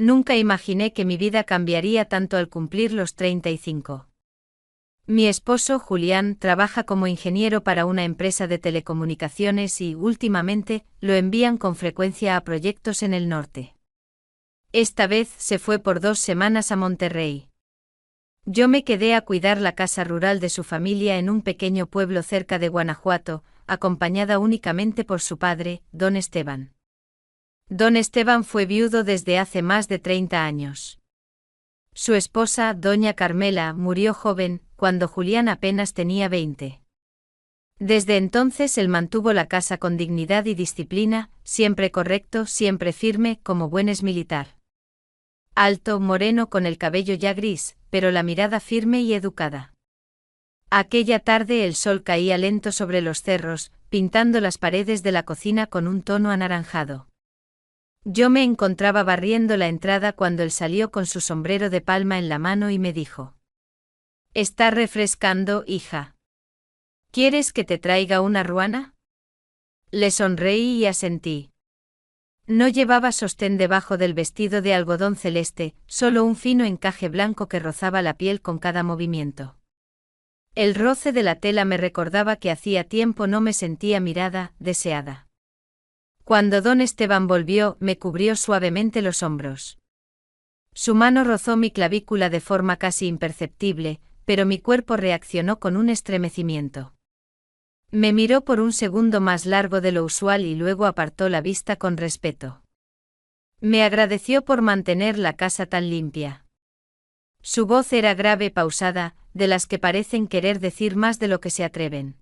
Nunca imaginé que mi vida cambiaría tanto al cumplir los 35. Mi esposo, Julián, trabaja como ingeniero para una empresa de telecomunicaciones y, últimamente, lo envían con frecuencia a proyectos en el norte. Esta vez se fue por 2 semanas a Monterrey. Yo me quedé a cuidar la casa rural de su familia en un pequeño pueblo cerca de Guanajuato, acompañada únicamente por su padre, don Esteban. Don Esteban fue viudo desde hace más de 30 años. Su esposa, doña Carmela, murió joven, cuando Julián apenas tenía 20. Desde entonces él mantuvo la casa con dignidad y disciplina, siempre correcto, siempre firme, como buen exmilitar. Alto, moreno con el cabello ya gris, pero la mirada firme y educada. Aquella tarde el sol caía lento sobre los cerros, pintando las paredes de la cocina con un tono anaranjado. Yo me encontraba barriendo la entrada cuando él salió con su sombrero de palma en la mano y me dijo: «Está refrescando, hija. ¿Quieres que te traiga una ruana?». Le sonreí y asentí. No llevaba sostén debajo del vestido de algodón celeste, solo un fino encaje blanco que rozaba la piel con cada movimiento. El roce de la tela me recordaba que hacía tiempo no me sentía mirada, deseada. Cuando don Esteban volvió, me cubrió suavemente los hombros. Su mano rozó mi clavícula de forma casi imperceptible, pero mi cuerpo reaccionó con un estremecimiento. Me miró por un segundo más largo de lo usual y luego apartó la vista con respeto. Me agradeció por mantener la casa tan limpia. Su voz era grave, pausada, de las que parecen querer decir más de lo que se atreven.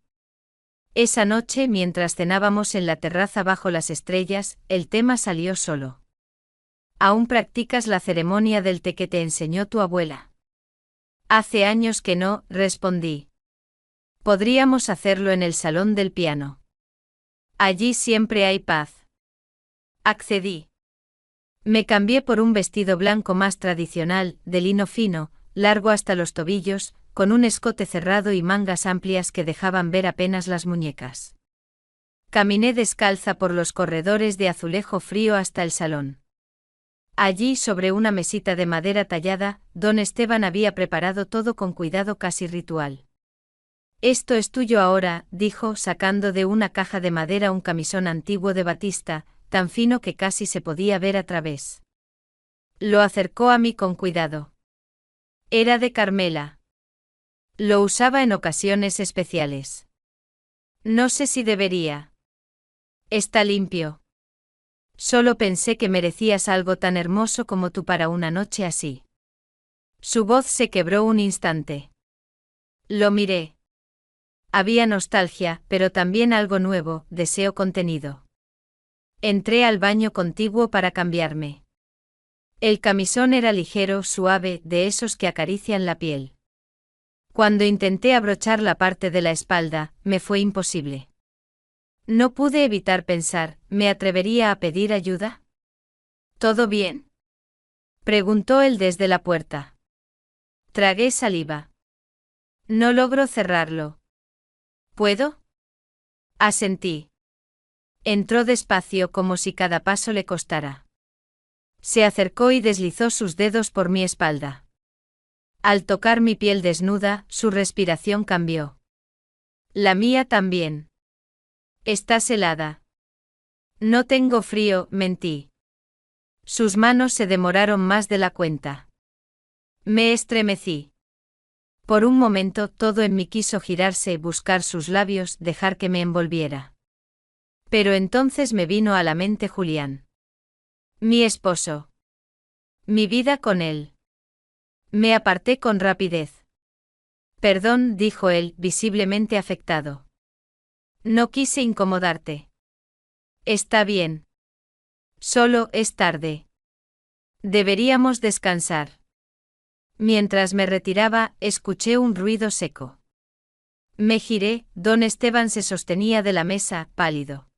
Esa noche, mientras cenábamos en la terraza bajo las estrellas, el tema salió solo. ¿Aún practicas la ceremonia del té que te enseñó tu abuela? Hace años que no, respondí. Podríamos hacerlo en el salón del piano. Allí siempre hay paz. Accedí. Me cambié por un vestido blanco más tradicional, de lino fino, largo hasta los tobillos, con un escote cerrado y mangas amplias que dejaban ver apenas las muñecas. Caminé descalza por los corredores de azulejo frío hasta el salón. Allí, sobre una mesita de madera tallada, don Esteban había preparado todo con cuidado casi ritual. «Esto es tuyo ahora», dijo, sacando de una caja de madera un camisón antiguo de batista, tan fino que casi se podía ver a través. Lo acercó a mí con cuidado. Era de Carmela. Lo usaba en ocasiones especiales. No sé si debería. Está limpio. Solo pensé que merecías algo tan hermoso como tú para una noche así. Su voz se quebró un instante. Lo miré. Había nostalgia, pero también algo nuevo, deseo contenido. Entré al baño contiguo para cambiarme. El camisón era ligero, suave, de esos que acarician la piel. Cuando intenté abrochar la parte de la espalda, me fue imposible. No pude evitar pensar, ¿me atrevería a pedir ayuda? ¿Todo bien?, preguntó él desde la puerta. Tragué saliva. No logro cerrarlo. ¿Puedo? Asentí. Entró despacio como si cada paso le costara. Se acercó y deslizó sus dedos por mi espalda. Al tocar mi piel desnuda, su respiración cambió. La mía también. Estás helada. No tengo frío, mentí. Sus manos se demoraron más de la cuenta. Me estremecí. Por un momento todo en mí quiso girarse, buscar sus labios, dejar que me envolviera. Pero entonces me vino a la mente Julián. Mi esposo. Mi vida con él. Me aparté con rapidez. Perdón, dijo él, visiblemente afectado. No quise incomodarte. Está bien. Solo es tarde. Deberíamos descansar. Mientras me retiraba, escuché un ruido seco. Me giré, don Esteban se sostenía de la mesa, pálido.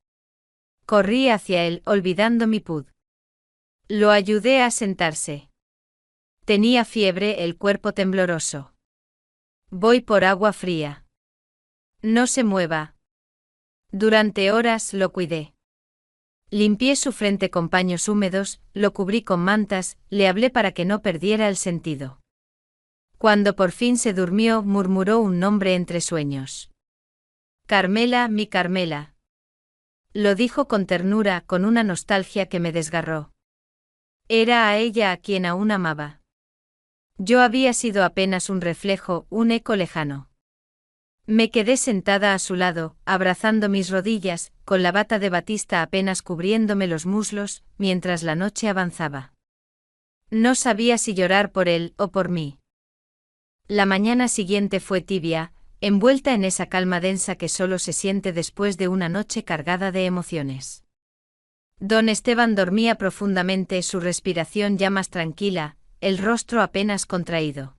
Corrí hacia él, olvidando mi pud. Lo ayudé a sentarse. Tenía fiebre, el cuerpo tembloroso. Voy por agua fría. No se mueva. Durante horas lo cuidé. Limpié su frente con paños húmedos, lo cubrí con mantas, le hablé para que no perdiera el sentido. Cuando por fin se durmió, murmuró un nombre entre sueños. Carmela, mi Carmela. Lo dijo con ternura, con una nostalgia que me desgarró. Era a ella a quien aún amaba. Yo había sido apenas un reflejo, un eco lejano. Me quedé sentada a su lado, abrazando mis rodillas, con la bata de batista apenas cubriéndome los muslos, mientras la noche avanzaba. No sabía si llorar por él o por mí. La mañana siguiente fue tibia, envuelta en esa calma densa que solo se siente después de una noche cargada de emociones. Don Esteban dormía profundamente, su respiración ya más tranquila, el rostro apenas contraído.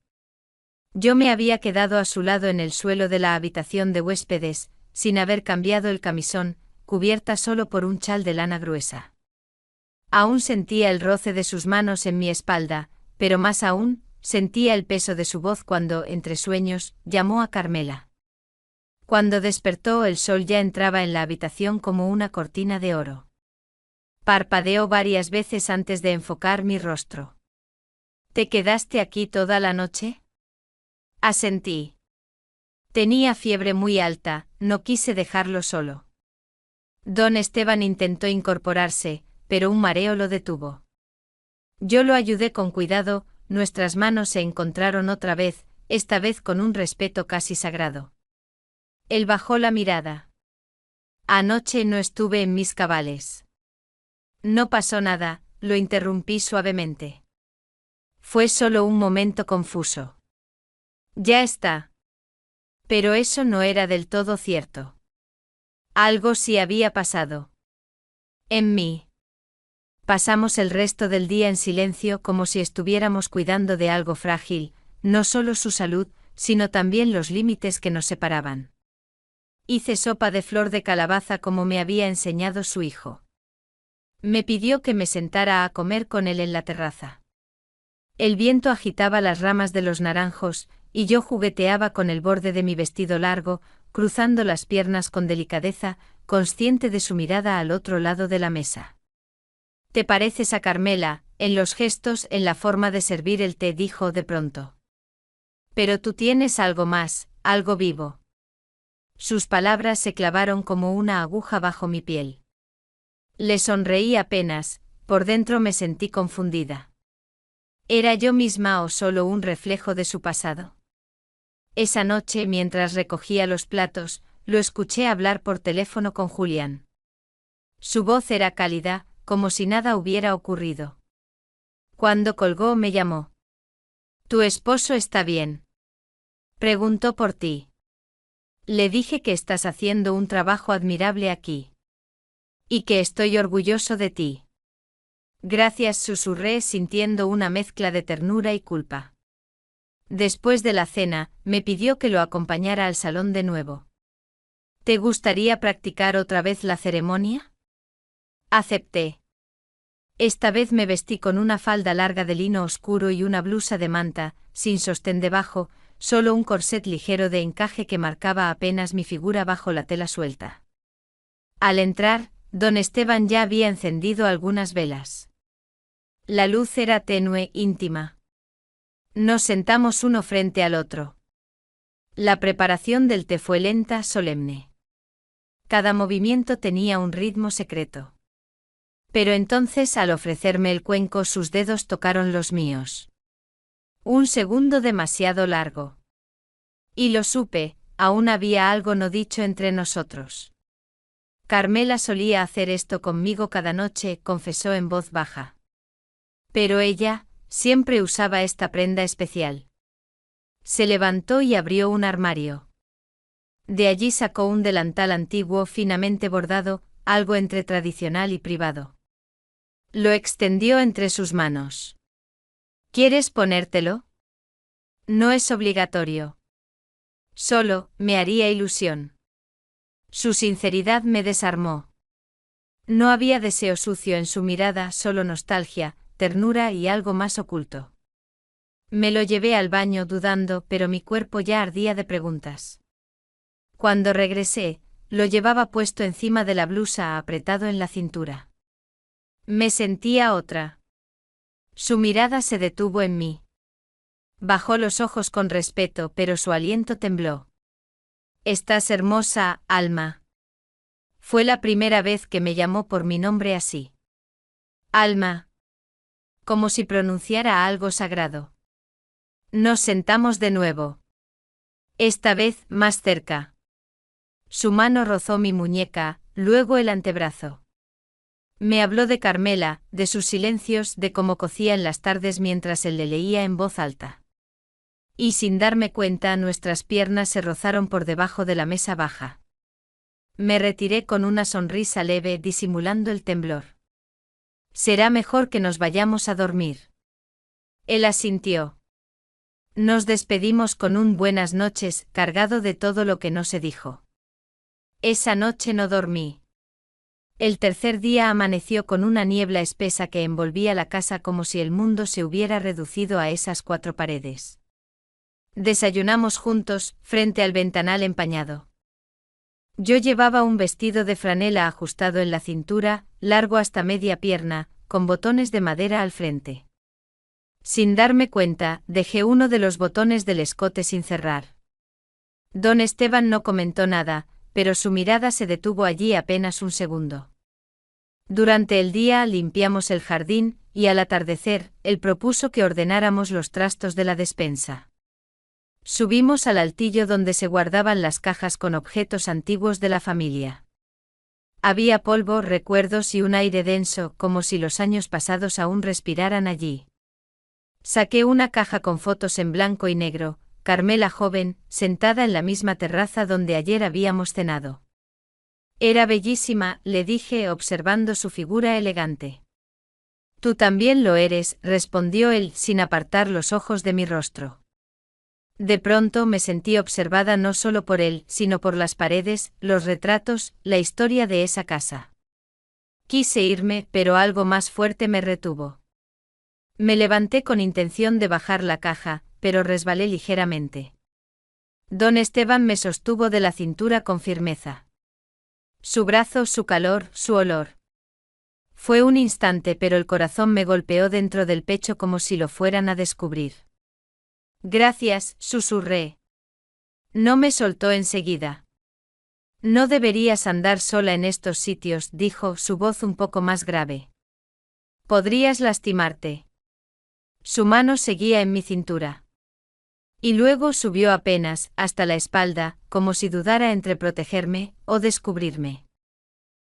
Yo me había quedado a su lado en el suelo de la habitación de huéspedes, sin haber cambiado el camisón, cubierta solo por un chal de lana gruesa. Aún sentía el roce de sus manos en mi espalda, pero más aún, sentía el peso de su voz cuando, entre sueños, llamó a Carmela. Cuando despertó, el sol ya entraba en la habitación como una cortina de oro. Parpadeó varias veces antes de enfocar mi rostro. ¿Te quedaste aquí toda la noche? Asentí. Tenía fiebre muy alta, no quise dejarlo solo. Don Esteban intentó incorporarse, pero un mareo lo detuvo. Yo lo ayudé con cuidado, nuestras manos se encontraron otra vez, esta vez con un respeto casi sagrado. Él bajó la mirada. Anoche no estuve en mis cabales. No pasó nada, lo interrumpí suavemente. Fue solo un momento confuso. Ya está. Pero eso no era del todo cierto. Algo sí había pasado. En mí. Pasamos el resto del día en silencio como si estuviéramos cuidando de algo frágil, no solo su salud, sino también los límites que nos separaban. Hice sopa de flor de calabaza como me había enseñado su hijo. Me pidió que me sentara a comer con él en la terraza. El viento agitaba las ramas de los naranjos, y yo jugueteaba con el borde de mi vestido largo, cruzando las piernas con delicadeza, consciente de su mirada al otro lado de la mesa. «Te pareces a Carmela, en los gestos, en la forma de servir el té», dijo de pronto. «Pero tú tienes algo más, algo vivo». Sus palabras se clavaron como una aguja bajo mi piel. Le sonreí apenas, por dentro me sentí confundida. ¿Era yo misma o solo un reflejo de su pasado? Esa noche, mientras recogía los platos, lo escuché hablar por teléfono con Julián. Su voz era cálida, como si nada hubiera ocurrido. Cuando colgó me llamó. «¿Tu esposo está bien?». Preguntó por ti. Le dije que estás haciendo un trabajo admirable aquí. Y que estoy orgulloso de ti. Gracias, susurré sintiendo una mezcla de ternura y culpa. Después de la cena, me pidió que lo acompañara al salón de nuevo. ¿Te gustaría practicar otra vez la ceremonia? Acepté. Esta vez me vestí con una falda larga de lino oscuro y una blusa de manta, sin sostén debajo, solo un corset ligero de encaje que marcaba apenas mi figura bajo la tela suelta. Al entrar, don Esteban ya había encendido algunas velas. La luz era tenue, íntima. Nos sentamos uno frente al otro. La preparación del té fue lenta, solemne. Cada movimiento tenía un ritmo secreto. Pero entonces, al ofrecerme el cuenco, sus dedos tocaron los míos. Un segundo demasiado largo. Y lo supe, aún había algo no dicho entre nosotros. Carmela solía hacer esto conmigo cada noche, confesó en voz baja. Pero ella, siempre usaba esta prenda especial. Se levantó y abrió un armario. De allí sacó un delantal antiguo finamente bordado, algo entre tradicional y privado. Lo extendió entre sus manos. ¿Quieres ponértelo? No es obligatorio. Solo, me haría ilusión. Su sinceridad me desarmó. No había deseo sucio en su mirada, solo nostalgia, ternura y algo más oculto. Me lo llevé al baño dudando, pero mi cuerpo ya ardía de preguntas. Cuando regresé, lo llevaba puesto encima de la blusa, apretado en la cintura. Me sentía otra. Su mirada se detuvo en mí. Bajó los ojos con respeto, pero su aliento tembló. Estás hermosa, Alma. Fue la primera vez que me llamó por mi nombre así. Alma. Como si pronunciara algo sagrado. Nos sentamos de nuevo. Esta vez más cerca. Su mano rozó mi muñeca, luego el antebrazo. Me habló de Carmela, de sus silencios, de cómo cocía en las tardes mientras él le leía en voz alta. Y sin darme cuenta, nuestras piernas se rozaron por debajo de la mesa baja. Me retiré con una sonrisa leve, disimulando el temblor. Será mejor que nos vayamos a dormir. Él asintió. Nos despedimos con un buenas noches, cargado de todo lo que no se dijo. Esa noche no dormí. El tercer día amaneció con una niebla espesa que envolvía la casa como si el mundo se hubiera reducido a esas 4 paredes. Desayunamos juntos, frente al ventanal empañado. Yo llevaba un vestido de franela ajustado en la cintura, largo hasta media pierna, con botones de madera al frente. Sin darme cuenta, dejé uno de los botones del escote sin cerrar. Don Esteban no comentó nada, pero su mirada se detuvo allí apenas un segundo. Durante el día limpiamos el jardín, y al atardecer, él propuso que ordenáramos los trastos de la despensa. Subimos al altillo donde se guardaban las cajas con objetos antiguos de la familia. Había polvo, recuerdos y un aire denso, como si los años pasados aún respiraran allí. Saqué una caja con fotos en blanco y negro, Carmela joven, sentada en la misma terraza donde ayer habíamos cenado. Era bellísima, le dije observando su figura elegante. Tú también lo eres, respondió él sin apartar los ojos de mi rostro. De pronto me sentí observada no solo por él, sino por las paredes, los retratos, la historia de esa casa. Quise irme, pero algo más fuerte me retuvo. Me levanté con intención de bajar la caja, pero resbalé ligeramente. Don Esteban me sostuvo de la cintura con firmeza. Su brazo, su calor, su olor. Fue un instante, pero el corazón me golpeó dentro del pecho como si lo fueran a descubrir. Gracias, susurré. No me soltó enseguida. No deberías andar sola en estos sitios, dijo, su voz un poco más grave. Podrías lastimarte. Su mano seguía en mi cintura. Y luego subió apenas, hasta la espalda, como si dudara entre protegerme o descubrirme.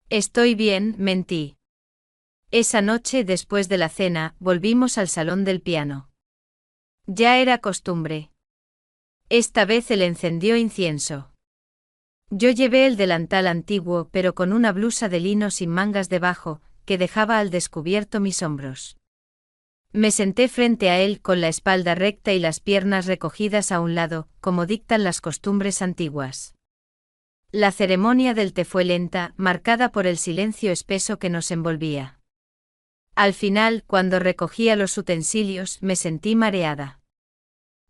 Estoy bien, mentí. Esa noche, después de la cena, volvimos al salón del piano. Ya era costumbre. Esta vez él encendió incienso. Yo llevé el delantal antiguo, pero con una blusa de lino sin mangas debajo, que dejaba al descubierto mis hombros. Me senté frente a él con la espalda recta y las piernas recogidas a un lado, como dictan las costumbres antiguas. La ceremonia del té fue lenta, marcada por el silencio espeso que nos envolvía. Al final, cuando recogía los utensilios, me sentí mareada.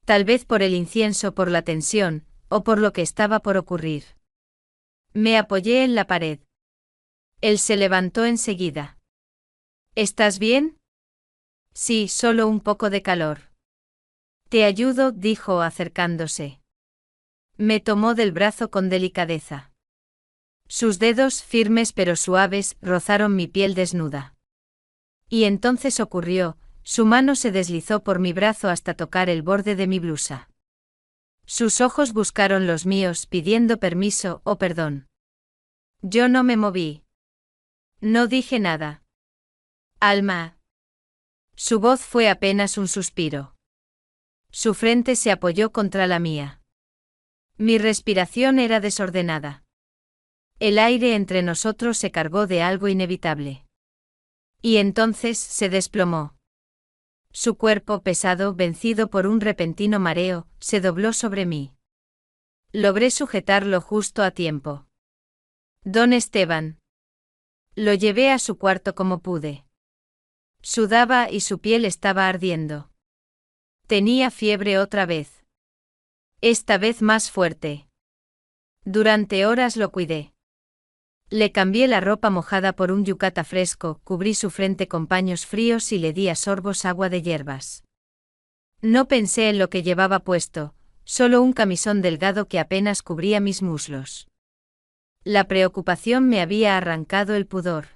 Tal vez por el incienso, por la tensión, o por lo que estaba por ocurrir. Me apoyé en la pared. Él se levantó enseguida. ¿Estás bien? Sí, solo un poco de calor. Te ayudo, dijo acercándose. Me tomó del brazo con delicadeza. Sus dedos, firmes pero suaves, rozaron mi piel desnuda. Y entonces ocurrió, su mano se deslizó por mi brazo hasta tocar el borde de mi blusa. Sus ojos buscaron los míos, pidiendo permiso o perdón. Yo no me moví. No dije nada. Alma. Su voz fue apenas un suspiro. Su frente se apoyó contra la mía. Mi respiración era desordenada. El aire entre nosotros se cargó de algo inevitable. Y entonces se desplomó. Su cuerpo pesado, vencido por un repentino mareo, se dobló sobre mí. Logré sujetarlo justo a tiempo. Don Esteban. Lo llevé a su cuarto como pude. Sudaba y su piel estaba ardiendo. Tenía fiebre otra vez. Esta vez más fuerte. Durante horas lo cuidé. Le cambié la ropa mojada por un yucata fresco, cubrí su frente con paños fríos y le di a sorbos agua de hierbas. No pensé en lo que llevaba puesto, solo un camisón delgado que apenas cubría mis muslos. La preocupación me había arrancado el pudor.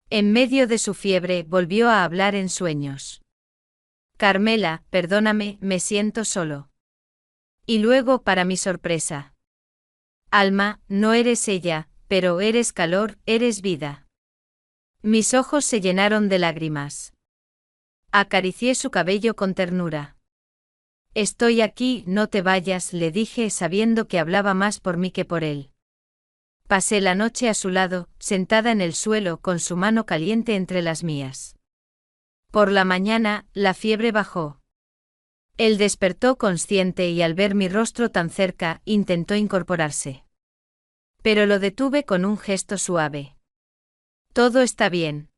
En medio de su fiebre volvió a hablar en sueños. Carmela, perdóname, me siento solo. Y luego, para mi sorpresa. Alma, no eres ella, pero eres calor, eres vida. Mis ojos se llenaron de lágrimas. Acaricié su cabello con ternura. Estoy aquí, no te vayas, le dije sabiendo que hablaba más por mí que por él. Pasé la noche a su lado, sentada en el suelo con su mano caliente entre las mías. Por la mañana, la fiebre bajó. Él despertó consciente y al ver mi rostro tan cerca, intentó incorporarse. Pero lo detuve con un gesto suave. Todo está bien.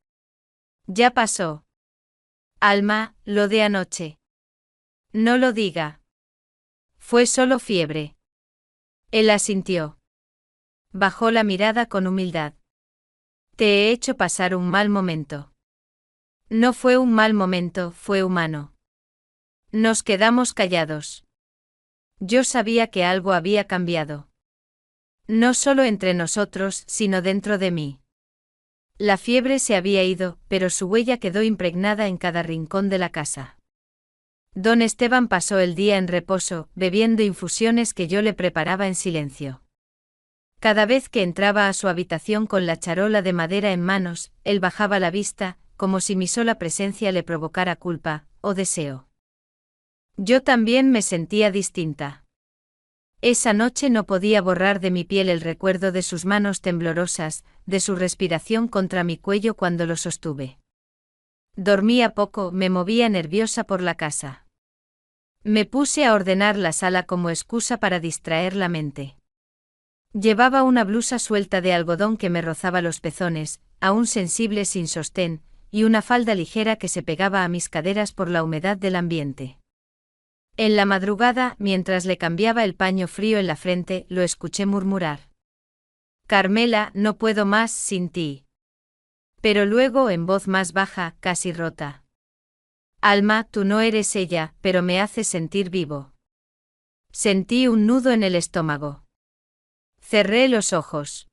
Ya pasó. Alma, lo de anoche. No lo diga. Fue solo fiebre. Él asintió. Bajó la mirada con humildad. Te he hecho pasar un mal momento. No fue un mal momento, fue humano. Nos quedamos callados. Yo sabía que algo había cambiado. No solo entre nosotros, sino dentro de mí. La fiebre se había ido, pero su huella quedó impregnada en cada rincón de la casa. Don Esteban pasó el día en reposo, bebiendo infusiones que yo le preparaba en silencio. Cada vez que entraba a su habitación con la charola de madera en manos, él bajaba la vista, como si mi sola presencia le provocara culpa, o deseo. Yo también me sentía distinta. Esa noche no podía borrar de mi piel el recuerdo de sus manos temblorosas, de su respiración contra mi cuello cuando lo sostuve. Dormía poco, me movía nerviosa por la casa. Me puse a ordenar la sala como excusa para distraer la mente. Llevaba una blusa suelta de algodón que me rozaba los pezones, aún sensible sin sostén, y una falda ligera que se pegaba a mis caderas por la humedad del ambiente. En la madrugada, mientras le cambiaba el paño frío en la frente, lo escuché murmurar. Carmela, no puedo más sin ti. Pero luego en voz más baja, casi rota. Alma, tú no eres ella, pero me haces sentir vivo. Sentí un nudo en el estómago. Cerré los ojos.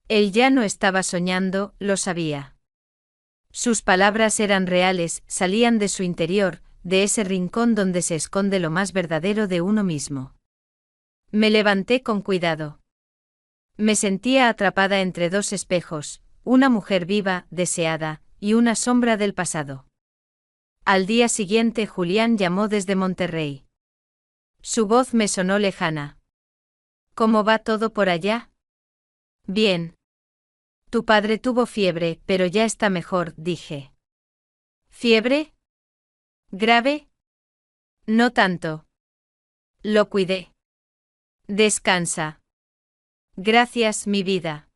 Él ya no estaba soñando, lo sabía. Sus palabras eran reales, salían de su interior, de ese rincón donde se esconde lo más verdadero de uno mismo. Me levanté con cuidado. Me sentía atrapada entre dos espejos, una mujer viva, deseada, y una sombra del pasado. Al día siguiente Julián llamó desde Monterrey. Su voz me sonó lejana. ¿Cómo va todo por allá? Bien. Tu padre tuvo fiebre, pero ya está mejor, dije. ¿Fiebre? ¿Grave? No tanto. Lo cuidé. Descansa. Gracias, mi vida.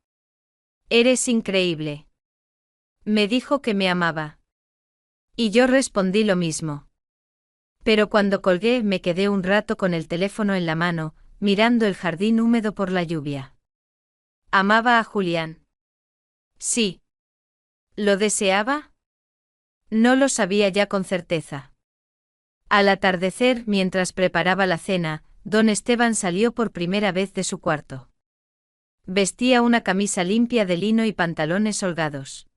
Eres increíble. Me dijo que me amaba. Y yo respondí lo mismo. Pero cuando colgué me quedé un rato con el teléfono en la mano, mirando el jardín húmedo por la lluvia. ¿Amaba a Julián? Sí. ¿Lo deseaba? No lo sabía ya con certeza. Al atardecer, mientras preparaba la cena, don Esteban salió por primera vez de su cuarto. Vestía una camisa limpia de lino y pantalones holgados.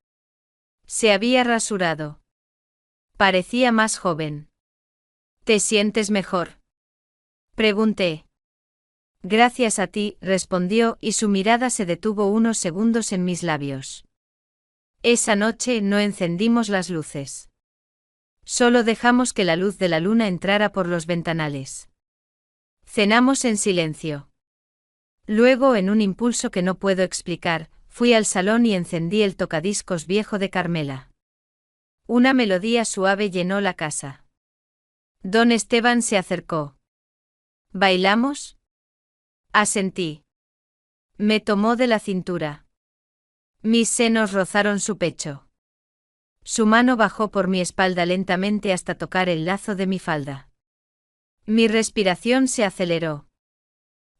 Se había rasurado. Parecía más joven. ¿Te sientes mejor? Pregunté. Gracias a ti, respondió, y su mirada se detuvo unos segundos en mis labios. Esa noche no encendimos las luces. Solo dejamos que la luz de la luna entrara por los ventanales. Cenamos en silencio. Luego, en un impulso que no puedo explicar, fui al salón y encendí el tocadiscos viejo de Carmela. Una melodía suave llenó la casa. Don Esteban se acercó. ¿Bailamos? Asentí. Me tomó de la cintura. Mis senos rozaron su pecho. Su mano bajó por mi espalda lentamente hasta tocar el lazo de mi falda. Mi respiración se aceleró.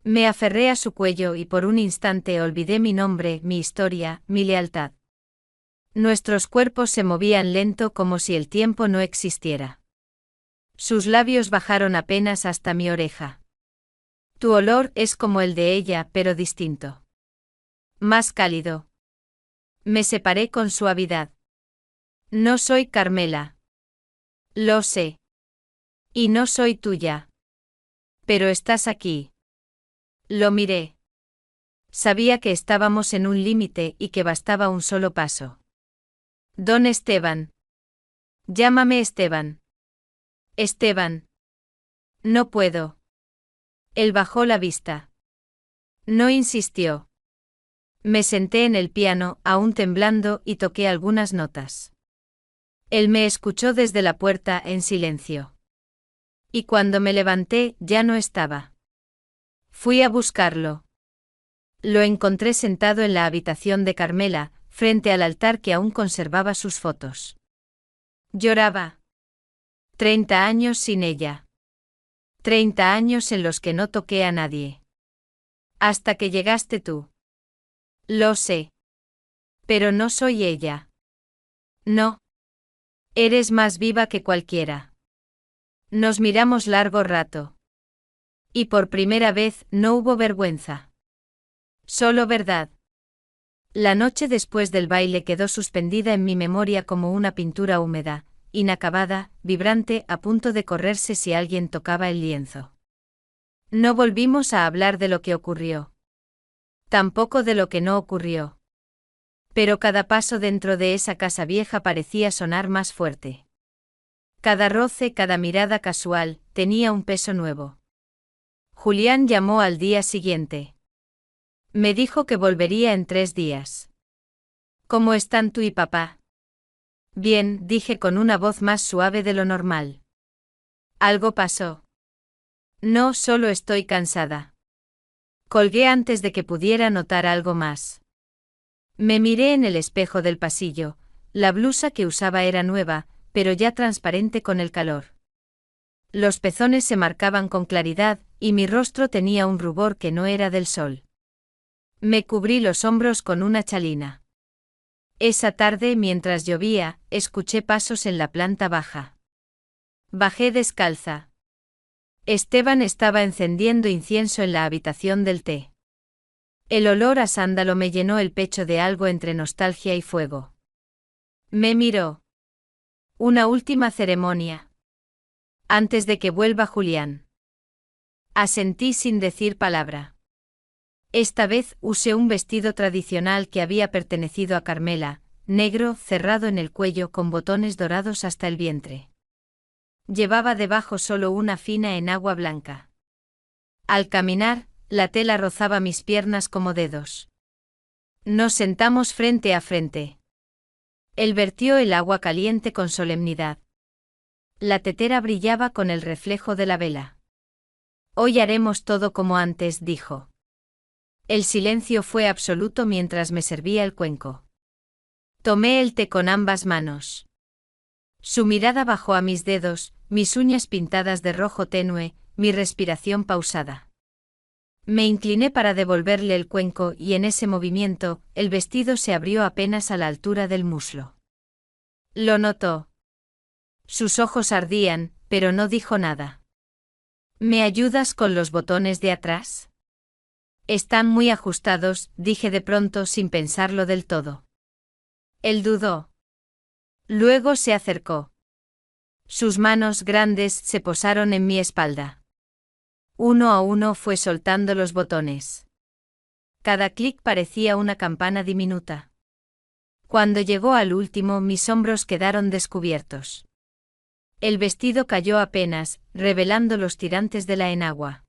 Me aferré a su cuello y por un instante olvidé mi nombre, mi historia, mi lealtad. Nuestros cuerpos se movían lento como si el tiempo no existiera. Sus labios bajaron apenas hasta mi oreja. Tu olor es como el de ella, pero distinto. Más cálido. Me separé con suavidad. No soy Carmela. Lo sé. Y no soy tuya. Pero estás aquí. Lo miré. Sabía que estábamos en un límite y que bastaba un solo paso. Don Esteban. Llámame Esteban. Esteban. No puedo. Él bajó la vista. No insistió. Me senté en el piano, aún temblando, y toqué algunas notas. Él me escuchó desde la puerta en silencio. Y cuando me levanté, ya no estaba. Fui a buscarlo. Lo encontré sentado en la habitación de Carmela, frente al altar que aún conservaba sus fotos. Lloraba. 30 años sin ella. 30 años en los que no toqué a nadie. Hasta que llegaste tú. Lo sé. Pero no soy ella. No. Eres más viva que cualquiera. Nos miramos largo rato. Y por primera vez no hubo vergüenza. Solo verdad. La noche después del baile quedó suspendida en mi memoria como una pintura húmeda, inacabada, vibrante, a punto de correrse si alguien tocaba el lienzo. No volvimos a hablar de lo que ocurrió. Tampoco de lo que no ocurrió. Pero cada paso dentro de esa casa vieja parecía sonar más fuerte. Cada roce, cada mirada casual, tenía un peso nuevo. Julián llamó al día siguiente. Me dijo que volvería en 3 días. ¿Cómo están tú y papá? Bien, dije con una voz más suave de lo normal. ¿Algo pasó? No, solo estoy cansada. Colgué antes de que pudiera notar algo más. Me miré en el espejo del pasillo. La blusa que usaba era nueva, pero ya transparente con el calor. Los pezones se marcaban con claridad, y mi rostro tenía un rubor que no era del sol. Me cubrí los hombros con una chalina. Esa tarde, mientras llovía, escuché pasos en la planta baja. Bajé descalza. Esteban estaba encendiendo incienso en la habitación del té. El olor a sándalo me llenó el pecho de algo entre nostalgia y fuego. Me miró. Una última ceremonia. Antes de que vuelva Julián. Asentí sin decir palabra. Esta vez usé un vestido tradicional que había pertenecido a Carmela, negro, cerrado en el cuello con botones dorados hasta el vientre. Llevaba debajo solo una fina enagua blanca. Al caminar, la tela rozaba mis piernas como dedos. Nos sentamos frente a frente. Él vertió el agua caliente con solemnidad. La tetera brillaba con el reflejo de la vela. Hoy haremos todo como antes, dijo. El silencio fue absoluto mientras me servía el cuenco. Tomé el té con ambas manos. Su mirada bajó a mis dedos, mis uñas pintadas de rojo tenue, mi respiración pausada. Me incliné para devolverle el cuenco y en ese movimiento, el vestido se abrió apenas a la altura del muslo. Lo notó. Sus ojos ardían, pero no dijo nada. ¿Me ayudas con los botones de atrás? Están muy ajustados, dije de pronto sin pensarlo del todo. Él dudó. Luego se acercó. Sus manos grandes se posaron en mi espalda. Uno a uno fue soltando los botones. Cada clic parecía una campana diminuta. Cuando llegó al último, mis hombros quedaron descubiertos. El vestido cayó apenas, revelando los tirantes de la enagua.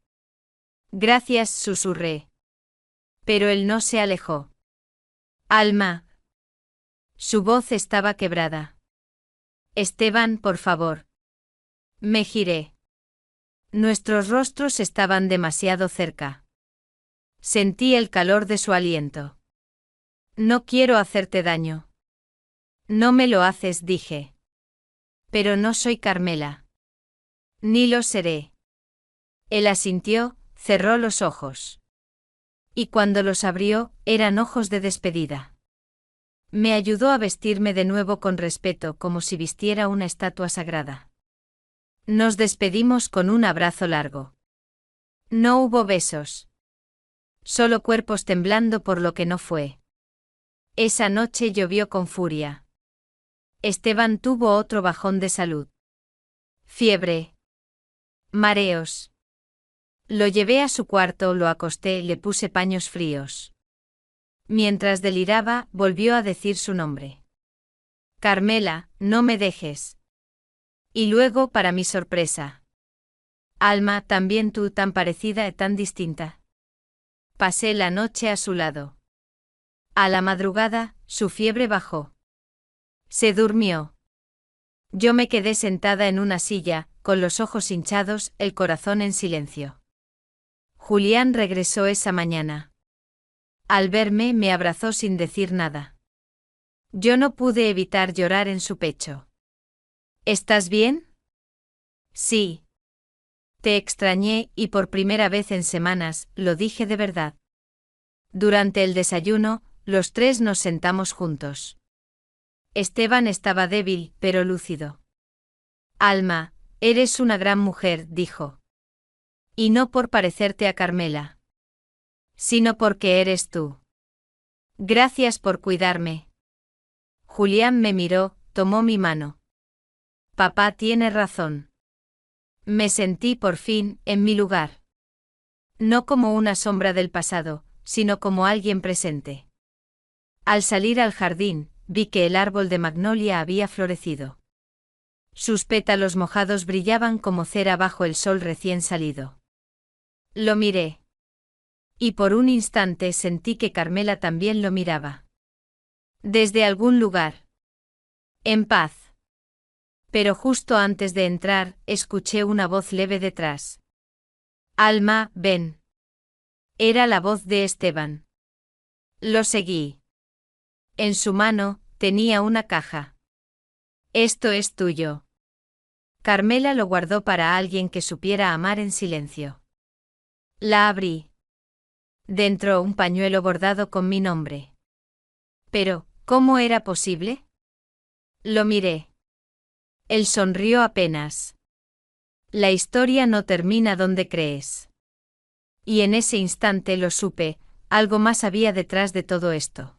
Gracias, susurré. Pero él no se alejó. Alma. Su voz estaba quebrada. Esteban, por favor. Me giré. Nuestros rostros estaban demasiado cerca. Sentí el calor de su aliento. No quiero hacerte daño. No me lo haces, dije. Pero no soy Carmela. Ni lo seré. Él asintió, Cerró los ojos. Y cuando los abrió, eran ojos de despedida. Me ayudó a vestirme de nuevo con respeto, como si vistiera una estatua sagrada. Nos despedimos con un abrazo largo. No hubo besos. Solo cuerpos temblando por lo que no fue. Esa noche llovió con furia. Esteban tuvo otro bajón de salud. Fiebre. Mareos. Lo llevé a su cuarto, lo acosté, le puse paños fríos. Mientras deliraba, volvió a decir su nombre. Carmela, no me dejes. Y luego, para mi sorpresa. Alma, también tú, tan parecida y tan distinta. Pasé la noche a su lado. A la madrugada, su fiebre bajó. Se durmió. Yo me quedé sentada en una silla, con los ojos hinchados, el corazón en silencio. Julián regresó esa mañana. Al verme, me abrazó sin decir nada. Yo no pude evitar llorar en su pecho. ¿Estás bien? Sí. Te extrañé y por primera vez en semanas, lo dije de verdad. Durante el desayuno, los tres nos sentamos juntos. Esteban estaba débil, pero lúcido. Alma, eres una gran mujer, dijo. Y no por parecerte a Carmela. Sino porque eres tú. Gracias por cuidarme. Julián me miró, tomó mi mano. Papá tiene razón. Me sentí por fin en mi lugar. No como una sombra del pasado, sino como alguien presente. Al salir al jardín, vi que el árbol de magnolia había florecido. Sus pétalos mojados brillaban como cera bajo el sol recién salido. Lo miré. Y por un instante sentí que Carmela también lo miraba. Desde algún lugar. En paz. Pero justo antes de entrar, escuché una voz leve detrás. Alma, ven. Era la voz de Esteban. Lo seguí. En su mano, tenía una caja. Esto es tuyo. Carmela lo guardó para alguien que supiera amar en silencio. La abrí. Dentro un pañuelo bordado con mi nombre. Pero, ¿cómo era posible? Lo miré. Él sonrió apenas. La historia no termina donde crees. Y en ese instante lo supe, algo más había detrás de todo esto.